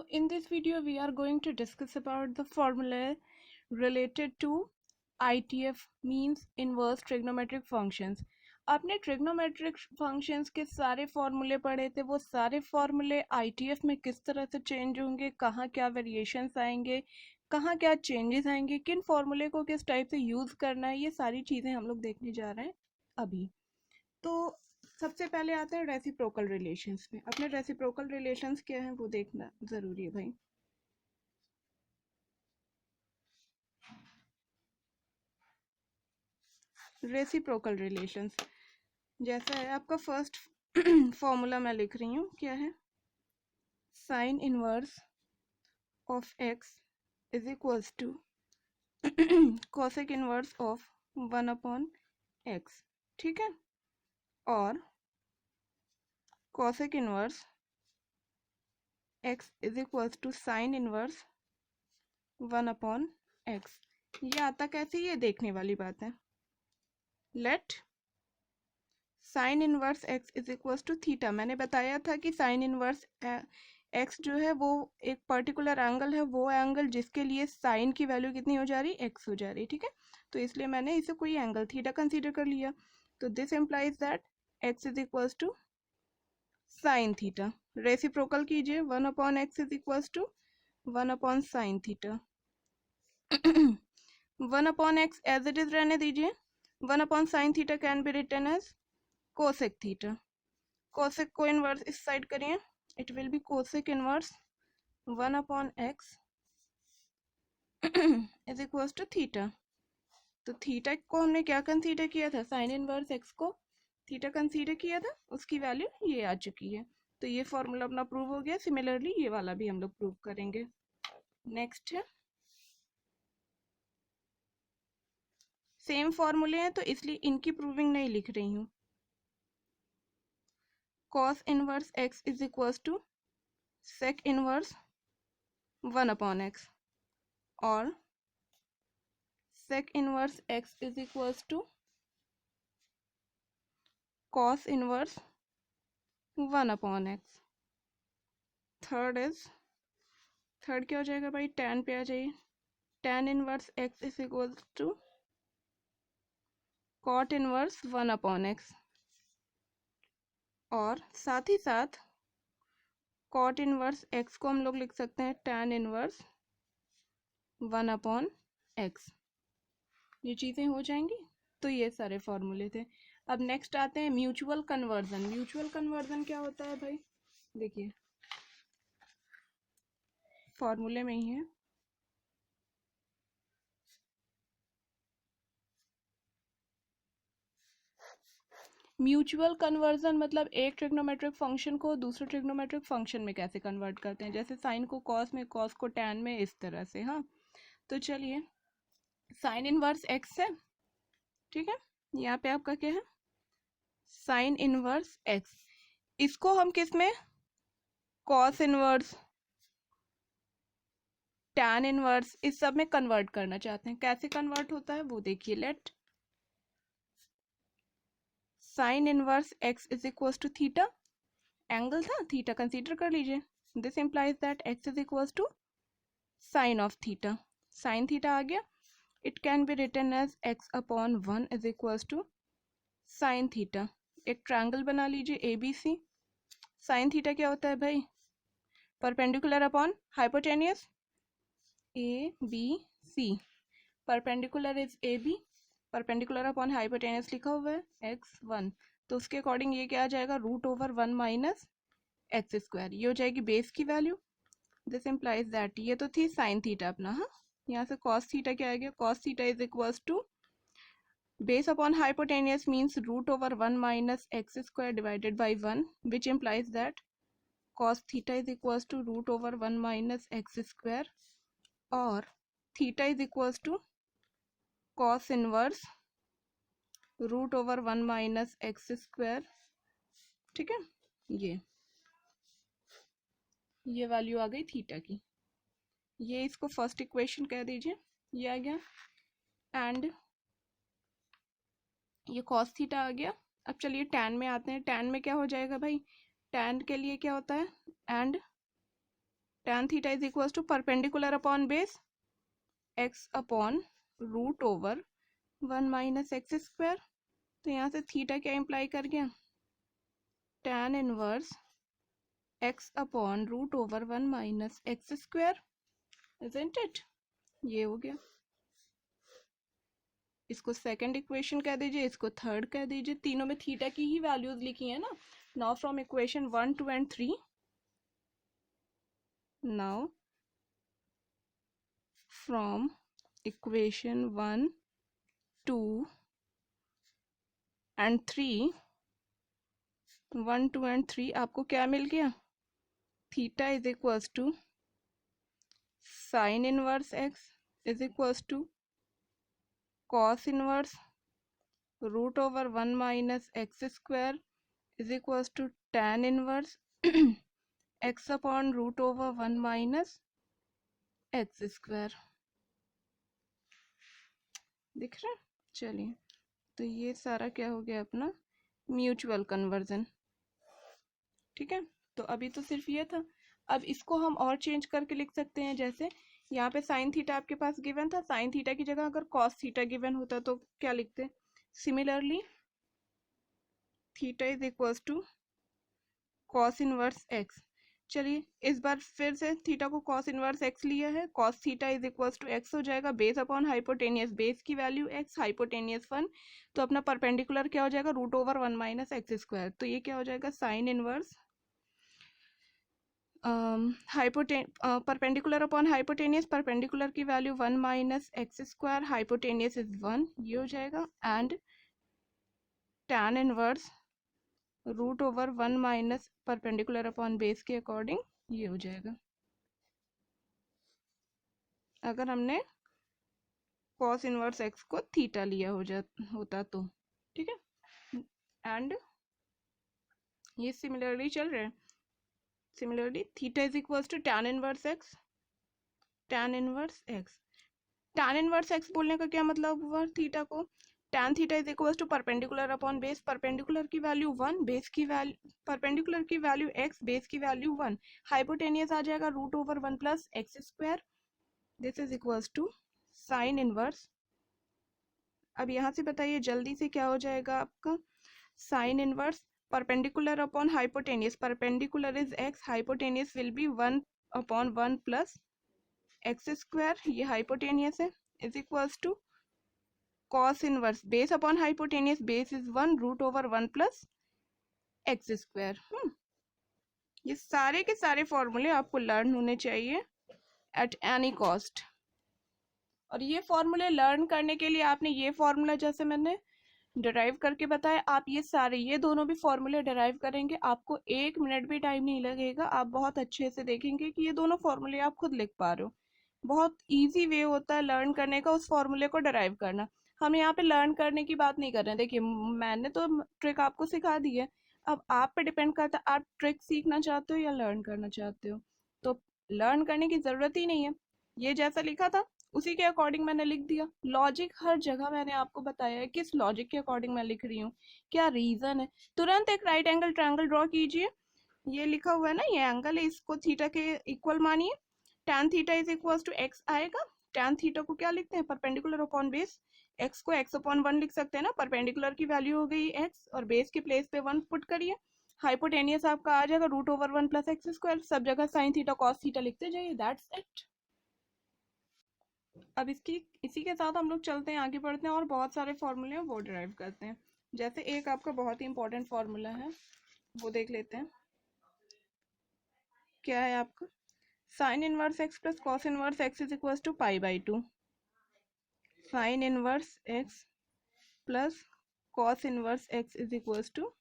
So in this video we are going to discuss about the formula related to ITF means inverse trigonometric functions. आपने trigonometric functions के सारे फॉर्मूले पढ़े थे, वो सारे फॉर्मूले ITF में किस तरह से चेंज होंगे, कहाँ क्या वेरिएशंस आएंगे, कहाँ क्या चेंजेस आएंगे, किन फॉर्मूले को किस टाइप से यूज़ करना है, ये सारी चीज़ें हम लोग देखने जा रहे हैं अभी। तो सबसे पहले आते हैं रेसिप्रोकल रिलेशंस में। अपने रेसिप्रोकल रिलेशंस क्या है वो देखना ज़रूरी है भाई। रेसिप्रोकल रिलेशंस जैसा है आपका फर्स्ट फॉर्मूला मैं लिख रही हूँ, क्या है, sine inverse of X is equals to cosec inverse of 1/x, ठीक है, और cosec inverse x is equals to sine inverse 1/x। ये आता कैसे, ये देखने वाली बात है। Let sine inverse x is equals to theta. मैंने बताया था कि साइन इनवर्स x जो है वो एक पर्टिकुलर एंगल है, वो एंगल जिसके लिए साइन की वैल्यू कितनी हो जा रही, x हो जा रही, ठीक है। तो इसलिए मैंने इसे कोई एंगल थीटा कंसीडर कर लिया। तो this implies that x is equals to sine theta. Reciprocal कीजिए, 1/x is equals to 1/sin theta. 1/x as it is रहने दीजिए। 1/sin theta can be written as cosec theta. Cosec को inverse इस side करिए, it will be cosec inverse 1/x is equals to theta. तो theta को हमने क्या consider किया था, साइन इनवर्स x को थीटा कंसीडर किया था, उसकी वैल्यू ये आ चुकी है। तो ये फॉर्मूला अपना प्रूव हो गया। सिमिलरली ये वाला भी हम लोग प्रूव करेंगे। नेक्स्ट है, सेम फॉर्मूले हैं तो इसलिए इनकी प्रूविंग नहीं लिख रही हूँ। cos inverse x is equals to sec inverse 1/x और sec inverse x is equals to cos inverse 1/x। Third क्या हो जाएगा भाई, tan पे आ जाइए। tan inverse x is equals to cot inverse 1/x और साथ ही साथ cot इनवर्स x को हम लोग लिख सकते हैं tan इनवर्स 1/x। ये चीज़ें हो जाएंगी। तो ये सारे फॉर्मूले थे। अब नेक्स्ट आते हैं म्यूचुअल कन्वर्जन। म्यूचुअल कन्वर्जन क्या होता है भाई, देखिए फॉर्मूले में ही है। म्यूचुअल कन्वर्जन मतलब एक ट्रिग्नोमेट्रिक फंक्शन को दूसरे ट्रिग्नोमेट्रिक फंक्शन में कैसे कन्वर्ट करते हैं, जैसे साइन को कॉस में, कॉस को टैन में, इस तरह से। हाँ, तो चलिए, साइन इनवर्स एक्स है, ठीक है, यहाँ पे आपका क्या है, साइन इनवर्स एक्स। इसको हम किस में, कॉस इनवर्स, टैन इनवर्स, इस सब में कन्वर्ट करना चाहते हैं। कैसे कन्वर्ट होता है वो देखिए। Let sine inverse x is equals to theta, angle था थीटा कंसीडर कर लीजिए। This implies that x is equals to sine of theta. Sine theta आ गया, it can be written as x/1 is equals to sine theta. एक triangle बना लीजिए ABC। Sine theta क्या होता है भाई, perpendicular upon hypotenuse, ABC। Perpendicular is AB, perpendicular upon hypotenuse लिखा हुआ है x1, तो उसके अकॉर्डिंग ये क्या आ जाएगा, √1 माइनस x²। ये हो जाएगी बेस की वैल्यू। दिस इम्प्लाइज दैट, ये तो थी साइन थीटा अपना। हाँ, यहाँ से कॉस थीटा क्या आ गया, cos theta is equals to base upon hypotenuse means √1 minus x² divided by 1, which implies that cos theta is equals to √1 minus x², और theta is equals to cos inverse √1 minus x², ठीक है। ये value आ गई theta की। ये इसको first equation कह दीजिए, ये आ गया। एंड ये cos थीटा आ गया। अब चलिए tan में आते हैं। tan में क्या हो जाएगा भाई, tan के लिए क्या होता है, and tan theta is equal to perpendicular upon base x upon root over 1 minus x square. तो यहाँ से थीटा क्या इम्प्लाई कर गया, tan inverse x upon root over 1 minus x square, isn't it. ये हो गया, इसको सेकंड इक्वेशन कह दीजिए, इसको थर्ड कह दीजिए। तीनों में थीटा की ही वैल्यूज लिखी है ना। Now from equation 1, 2 and 3, now from equation 1, 2 and 3, 1, 2 and 3 आपको क्या मिल गया, theta is equals to sine inverse x is equals to cos inverse root over 1 minus x square is equals to tan inverse x upon root over 1 minus x square. दिख रहा है? चलिए, तो ये सारा क्या हो गया अपना म्यूचुअल कन्वर्जन। ठीक है, तो अभी तो सिर्फ ये था। अब इसको हम और चेंज करके लिख सकते हैं। जैसे यहाँ पे साइन थीटा आपके पास गिवन था, साइन थीटा की जगह अगर कॉस थीटा गिवन होता तो क्या लिखते, similarly theta is equals to cos inverse x. चलिए इस बार फिर से थीटा को कॉस इनवर्स एक्स लिया है, cos theta is equals to x हो जाएगा, बेस अपॉन हाइपोटेनियस, बेस की वैल्यू एक्स, हाइपोटेनियस 1, तो अपना परपेंडिकुलर क्या हो जाएगा, root over 1 minus x square. तो ये क्या हो जाएगा, sine inverse perpendicular upon hypotenuse, perpendicular की value 1 minus x square, hypotenuse is 1, ये हो जाएगा, and tan inverse root over 1 minus perpendicular upon base के अकॉर्डिंग ये हो जाएगा, अगर हमने कॉस इनवर्स एक्स को थीटा लिया होता तो। ठीक है, एंड ये सिमिलरली चल रहा है। Similarly theta is equals to tan inverse x, tan inverse x. tan inverse x बोलने का क्या मतलब हुआ, थीटा को tan theta is equals to perpendicular upon base, perpendicular की वैल्यू 1, बेस की वैल्यू, परपेंडिकुलर की वैल्यू x, बेस की वैल्यू 1, हाइपोटेनियस आ जाएगा root over 1 plus x square, this is equals to sine inverse. अब यहाँ से बताइए जल्दी से क्या हो जाएगा आपका, sine inverse perpendicular upon hypotenuse, perpendicular is x, hypotenuse will be 1 upon 1 plus x square, ये हाइपोटेनियस है, is equals to cos inverse base upon hypotenuse, base is 1 root over 1 plus x square. ये सारे के सारे फॉर्मूले आपको learn होने चाहिए एट एनी कॉस्ट। और ये फॉर्मूले लर्न करने के लिए आपने ये फॉर्मूला जैसे मैंने डिराइव करके बताया, आप ये सारे ये दोनों भी फॉर्मूले डिराइव करेंगे, आपको 1 मिनट भी टाइम नहीं लगेगा, आप बहुत अच्छे से देखेंगे कि ये दोनों फॉर्मूले आप खुद लिख पा रहे हो। बहुत इजी वे होता है लर्न करने का, उस फॉर्मूले को डिराइव करना। हम यहाँ पे लर्न करने की बात नहीं कर रहे हैं। देखिए मैंने तो ट्रिक आपको सिखा दी है, अब आप पे डिपेंड करता है आप ट्रिक सीखना चाहते हो या लर्न करना चाहते हो। तो लर्न करने की ज़रूरत ही नहीं है, ये जैसा लिखा था उसी के अकॉर्डिंग मैंने लिख दिया। लॉजिक हर जगह मैंने आपको बताया है किस लॉजिक के अकॉर्डिंग मैं लिख रही हूँ, क्या रीज़न है। तुरंत एक राइट एंगल ट्रायंगल ड्रॉ कीजिए, ये लिखा हुआ है ना, ये एंगल है, इसको थीटा के इक्वल मानिए, tan theta is equals to x आएगा। tan थीटा को क्या लिखते हैं, परपेंडिकुलर अपॉन बेस, x को x अपॉन 1 लिख सकते हैं ना, परपेंडिकुलर की वैल्यू हो गई x और बेस के प्लेस पे 1 पुट करिए, हाइपोटेनियस आपका आ जाएगा root over 1 plus x square, सब जगह साइन थीटा कॉस थीटा लिखते जाइए, दैट्स इट। अब इसी के साथ हम लोग चलते हैं आगे बढ़ते हैं और बहुत सारे फॉर्मूले हैं वो डिराइव करते हैं। जैसे एक आपका बहुत ही इंपॉर्टेंट फॉर्मूला है वो देख लेते हैं, क्या है आपका, sine inverse x plus cos inverse x is equals to pi by 2, sine inverse x plus cos inverse x is equals to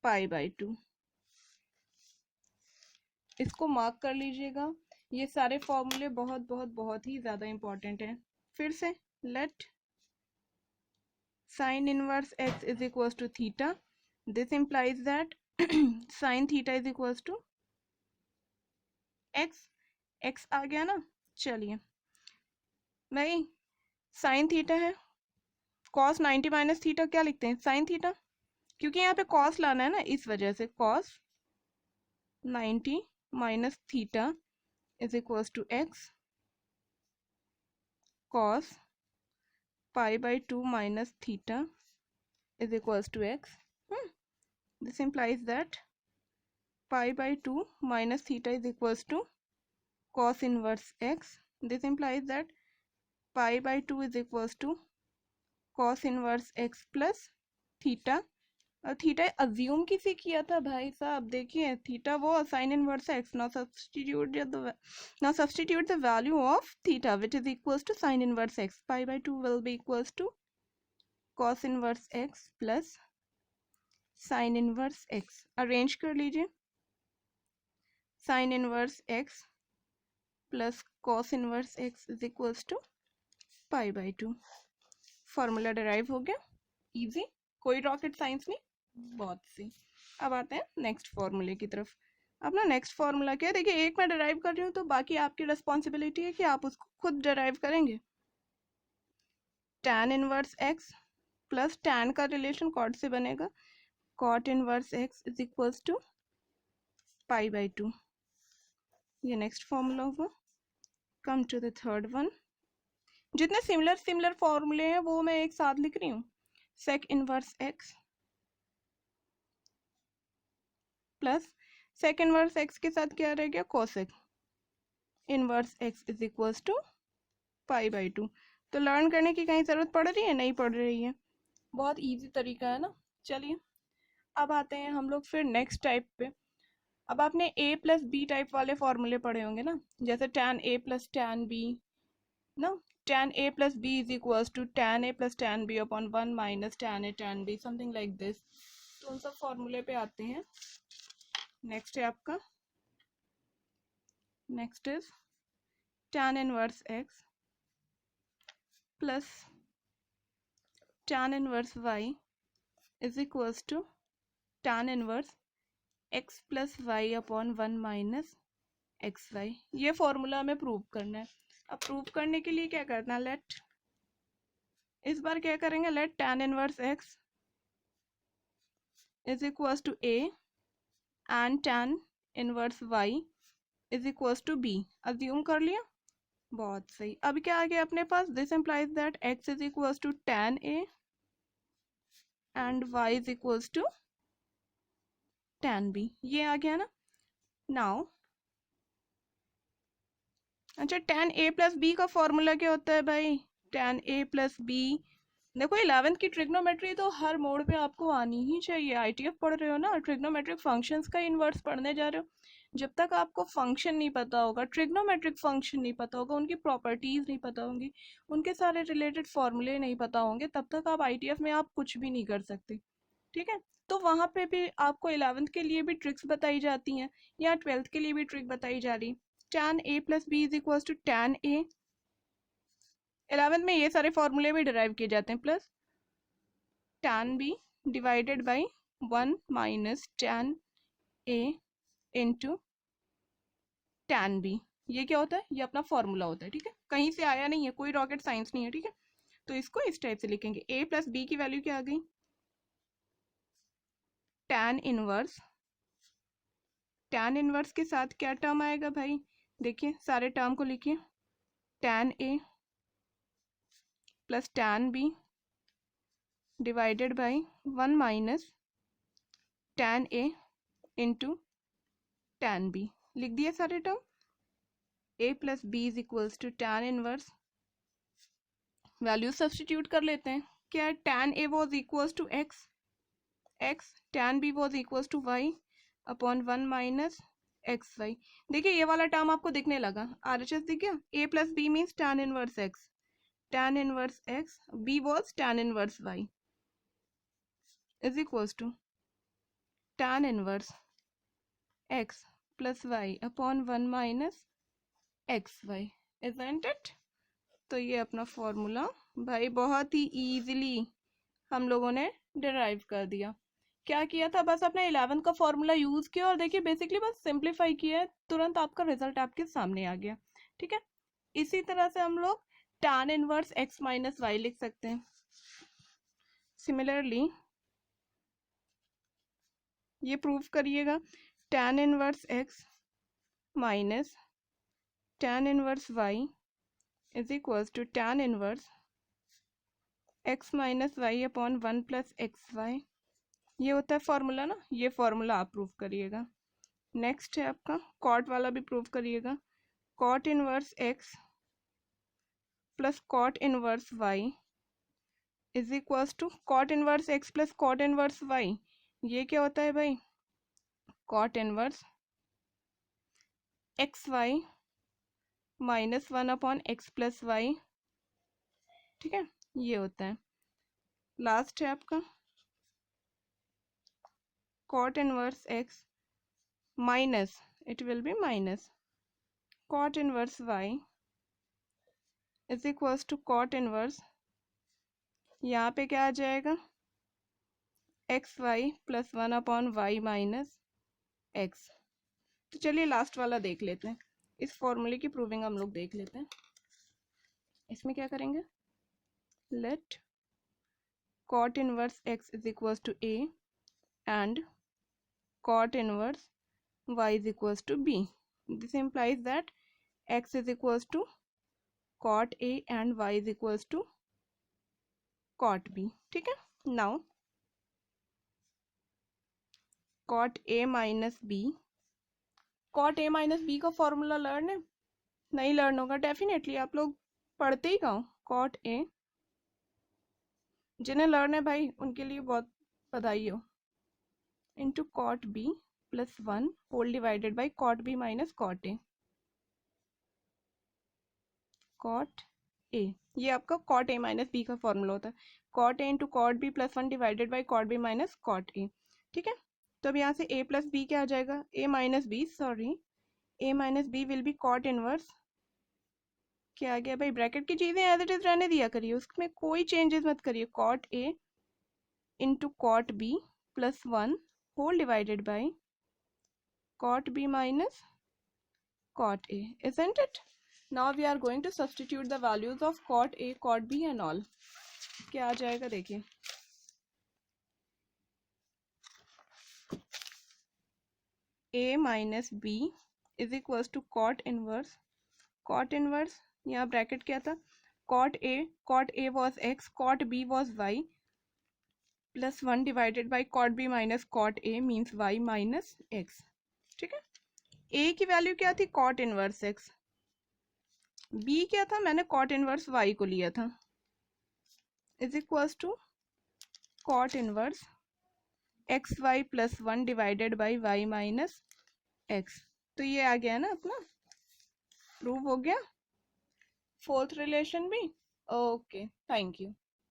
pi by 2। इसको मार्क कर लीजिएगा, ये सारे फॉर्मूले बहुत बहुत बहुत ही ज़्यादा इंपॉर्टेंट हैं। फिर से let sine inverse x is equals to theta, this implies that sine theta is equals to x, x आ गया ना। चलिए भाई साइन थीटा है, कॉस 90 माइनस थीटा क्या लिखते हैं, साइन थीटा, क्योंकि यहाँ पे कॉस लाना है ना, इस वजह से cos 90 minus theta is equals to x cos pi by 2 minus theta is equals to x. This implies that pi by 2 minus theta is equals to cos inverse x. This implies that pi by 2 is equals to cos inverse x plus theta. और theta assume किसी किया था भाई साहब, देखिए theta वो sine inverse x. Now substitute the value of theta which is equals to sine inverse x. Pi by 2 will be equals to cos inverse x plus sine inverse x. Arrange कर लीजिए. Sine inverse x plus cos inverse x is equals to pi by 2. Formula derive हो गया. Easy, कोई rocket science नहीं, बहुत सी. अब आते हैं नेक्स्ट फॉर्मूले की तरफ. अब ना नेक्स्ट फॉर्मूला क्या है, देखिए एक मैं डिराइव कर रही हूँ तो बाकी आपकी रिस्पॉन्सिबिलिटी है कि आप उसको खुद डिराइव करेंगे. tan inverse x plus tan का रिलेशन कॉट से बनेगा. cot inverse x is equals to pi by 2. ये नेक्स्ट फॉर्मूला होगा. Come to the third one. जितने सिमिलर फॉर्मूले हैं वो मैं एक साथ लिख रही हूँ. sec inverse x plus sec inverse x के साथ क्या रह गया, cosec inverse x is equals to pi by 2. तो लर्न करने की कहीं ज़रूरत पड़ रही है, नहीं पड़ रही है. बहुत इजी तरीका है ना. चलिए अब आते हैं हम लोग फिर नेक्स्ट टाइप पे. अब आपने a प्लस बी टाइप वाले फॉर्मूले पढ़े होंगे ना, जैसे tan a plus tan b ना. tan a plus b is equals to tan a plus tan b upon 1 minus tan a tan b, something like this. तो उन सब फॉर्मूले पे आते हैं. नेक्स्ट है आपका, next is tan inverse x plus tan inverse y is equals to tan inverse x plus y upon 1 minus x y. ये फॉर्मूला हमें प्रूव करना है. अब प्रूव करने के लिए क्या करना है, लेट, इस बार क्या करेंगे, let tan inverse x is equals to a and tan inverse y is equals to b. Assume कर लिया, बहुत सही. अभी क्या आ गया अपने पास, this implies that x is equals to tan a and y is equals to tan b. ये आ गया ना. नाउ अच्छा, tan a प्लस बी का फॉर्मूला क्या होता है भाई, tan a प्लस बी. देखो 11th की ट्रिग्नोमेट्री तो हर मोड पे आपको आनी ही चाहिए. आईटीएफ पढ़ रहे हो ना, ट्रिग्नोमेट्रिक फंक्शंस का इन्वर्स पढ़ने जा रहे हो. जब तक आपको फंक्शन नहीं पता होगा, ट्रिग्नोमेट्रिक फंक्शन नहीं पता होगा, उनकी प्रॉपर्टीज नहीं पता होंगी, उनके सारे रिलेटेड फॉर्मूले नहीं पता होंगे, तब तक आप आईटीएफ में आप कुछ भी नहीं कर सकते. ठीक है, तो वहाँ पे भी आपको 11th के लिए भी ट्रिक्स बताई जाती हैं, या 12th के लिए भी ट्रिक बताई जा रही. tan a plus b is equals to tan a. 11th में ये सारे फॉर्मूले भी डिराइव किए जाते हैं. Plus tan b divided by 1 minus tan a into tan b. ये क्या होता है, ये अपना फॉर्मूला होता है. ठीक है, कहीं से आया नहीं है, कोई रॉकेट साइंस नहीं है. ठीक है, तो इसको इस टाइप से लिखेंगे. a प्लस बी की वैल्यू क्या आ गई, tan इनवर्स. tan इनवर्स के साथ क्या टर्म आएगा भाई, देखिए सारे टर्म को लिखिए. tan a plus tan b divided by 1 minus tan a into tan b. लिख दिए सारे term. a plus b is equals to tan inverse, value substitute कर लेते हैं. क्या है, tan a was equals to x, tan b was equals to y upon 1 minus x y. देखिए ये वाला टर्म आपको दिखने लगा, RHS दिख गया. a plus b means tan inverse x, tan inverse x, b was tan inverse y is equals to tan inverse x plus y upon 1 minus x y. Isn't it. तो ये अपना formula भाई बहुत ही easily हम लोगों ने derive कर दिया. क्या किया था, बस अपने 11th का फॉर्मूला यूज़ किया और देखिए बेसिकली बस सिंप्लीफाई किया है, तुरंत आपका रिजल्ट आपके सामने आ गया. ठीक है, इसी तरह से हम लोग tan inverse x minus y लिख सकते हैं. सिमिलरली ये प्रूव करिएगा, tan inverse x minus tan inverse y is equals to tan inverse x minus y upon 1 plus x y. ये होता है फॉर्मूला ना, ये फॉर्मूला आप प्रूव करिएगा। नेक्स्ट है आपका कॉट वाला भी प्रूव करिएगा। Cot inverse x plus cot inverse y is equals to cot inverse x plus cot inverse y। ये क्या होता है भाई? Cot inverse x y minus 1 upon x plus y. ठीक है, ये होता है। लास्ट है आपका cot inverse x minus, it will be minus cot inverse y is equals to cot inverse, यहाँ पे क्या आ जाएगा? X y plus 1 upon Y minus x. तो चलिए लास्ट वाला देख लेते हैं। इस फॉर्मूले की प्रूविंग हम लोग देख लेते हैं। इसमें क्या करेंगे? Let cot inverse x is equals to a and cot inverse y is equals to b. This implies that x is equals to cot a and y is equals to cot b. ठीक है, now cot a minus b, cot a minus b का formula learn है? नहीं learn होगा definitely, आप लोग पढ़ते ही कहो। cot a, जिन्हें लर्न है भाई उनके लिए बहुत बधाई हो, into cot b plus 1 whole divided by cot b minus cot a। Cot a, ये आपका कॉट ए माइनस बी का फॉर्मूला होता है। Cot a into cot b plus 1 divided by cot b minus cot a. ठीक है, तो अब यहाँ से ए प्लस बी क्या आ जाएगा? A minus b, sorry, a minus b will be cot inverse, क्या आ गया भाई? ब्रैकेट की चीज़ें एज इट इज रहने दिया करिए, उसमें कोई चेंजेस मत करिए। Cot a into cot b plus 1 whole divided by cot b minus cot A, isn't it? Now we are going to substitute the values of cot A, cot B and all. क्या आ जाएगा देखिए, A minus B is equals to cot inverse, cot inverse यहाँ bracket क्या था? cot A was x, cot B was y plus 1 divided by cot B minus cot A means y minus x. ठीक है, A की value क्या थी? cot inverse x, B क्या था? मैंने cot inverse y को लिया था, is equals to cot inverse x y plus 1 divided by y minus x. तो ये आ गया ना अपना, प्रूव हो गया। फोर्थ रिलेशन भी ओके, थैंक यू।